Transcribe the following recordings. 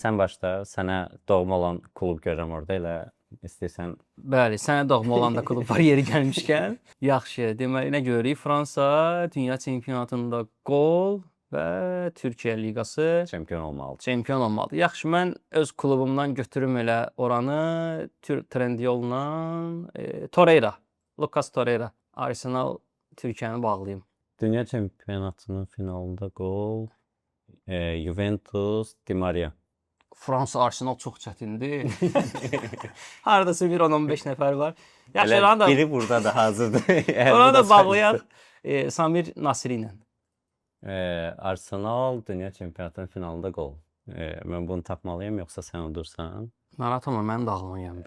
Sən başda, sənə doğma olan klub görürəm orada, elə istəyirsən. Bəli, sənə doğma olan da klub var yeri gəlmişkən. Yaxşı, deməli nə görürük? Fransa dünya çempionatında qol və Türkiyə liqası Çempion olmalıdır. çempion olmalıdır. Yaxşı, mən öz klubumdan götürüm elə oranı Trendyol'la Torreira, Lucas Torreira. Arsenal Türkiyəni bağlayım. Dünya çempionatının finalında qol Juventus, Di Maria. Fransa Arsenal çox çətindir. Hardasa bir 10-15 nəfər var. Yaxşı, Elə oranı da biri burada da hazırdır. oranı da bağlayaq Samir Nasri ilə. Arsenal dünya çempionatının finalında qol. Mən bunu tapmalıyam, yoxsa sən udursan? Narahat olma, mənim də ağlıma gəlmir.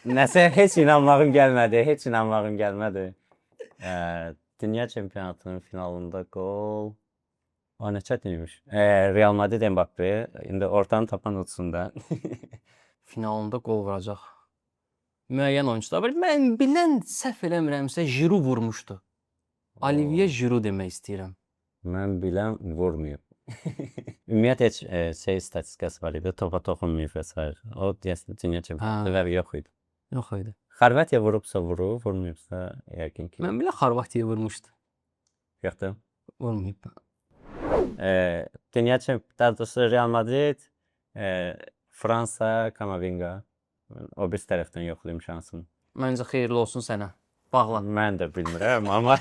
Nəsə heç inanmağım gəlmədi. Dünya çempionatının finalında qol. O nə çətinmiş. Real Madrid Mbappe. İndi ortanı tapan utsun da. Finalında qol vuracaq. Müəyyən oyunçular var. Mən bilən səhv eləmirəmsə Giroud vurmuşdu. Olivier Giroud demək istəyirəm. Mən bilən vurmuyub. Ümumiyyətlə heç statistikası var idi. Topa toxunmayıb və s. O deyəsən dünya çempionatı və yox idi. Yox idi. Xorvatiya vurubsa vurub, vurmayıbsa yəqin ki. Mən bilən Xorvatiyaya vurmuşdu. Yoxdur. Vurmayıb. Dünya çempionatı Real Madrid, Fransa, Kamavinga. O bir tərəfdən yoxlayım şansını. Məncə xeyirli olsun sənə. Bağla. Mən də bilmirəm, amma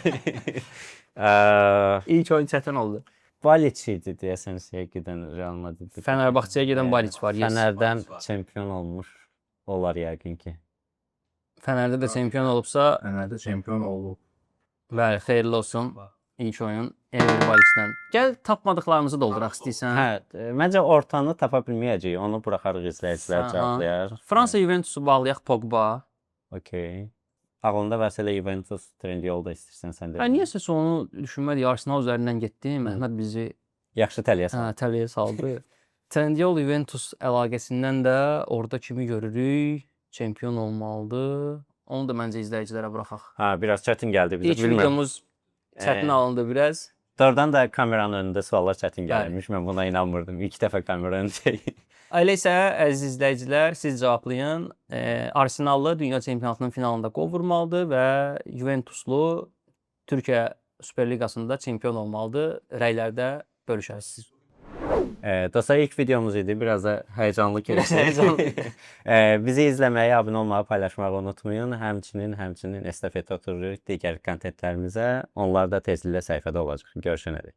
İlk oyun çətin oldu. Balic idi deyəsən gedən Real Madrid. Fenerbahçeyə gedən Balic var. Yes. Fenerdən çempion olmuş olar yəqin ki. Fənərdə də çempion olubsa, Fenerdə çempion olub. bəli, xeyirli olsun. İlk oyun Emil Balicdən. Gəl tapmadıqlarımızı dolduraq istəyirsən. Hə, məncə ortanı tapa bilməyəcəyik. Onu buraxarıq izləyicilər cavablayar. Fransa Juventusu bağlayaq Pogba. Okay. Ağlında varsa elə Juventus Trendyolda istəyirsən sən də. Mən niyəsə onu düşünmədik. Arsenal üzərindən getdim. Məhməd bizi Yaxşı təliyəsən. təliyə saldı. Trendyol Juventus əlaqəsindən də orada kimi görürük? Çempion olmalıdır. Onu da məncə izləyicilərə buraxaq. Ha, biraz çətin gəldi bizə. İlk videomuz çətin alındı biraz. Doğrudan da kameranın önündə suallar çətin gəlirmiş. Mən buna inanmırdım. İlk dəfə kamera önündəyim. Elə isə əziz izləyicilər, siz cavablayın. Arsenallı dünya çempionatının finalında qol vurmalıdır və Juventuslu Türkiyə Süper Liqasında çempion olmalıdır. Rəylərdə bölüşərsiniz. Dostlar, ilk videomuz idi. Biraz da həyəcanlı keçdi. Biraz həyəcanlı. Bizi izləməyi, abunə olmağı, paylaşmağı unutmayın. Həmçinin estafet otururuq digər kontentlərimizə. Onlar da tezliklə səhifədə olacaq. Görüşənədək.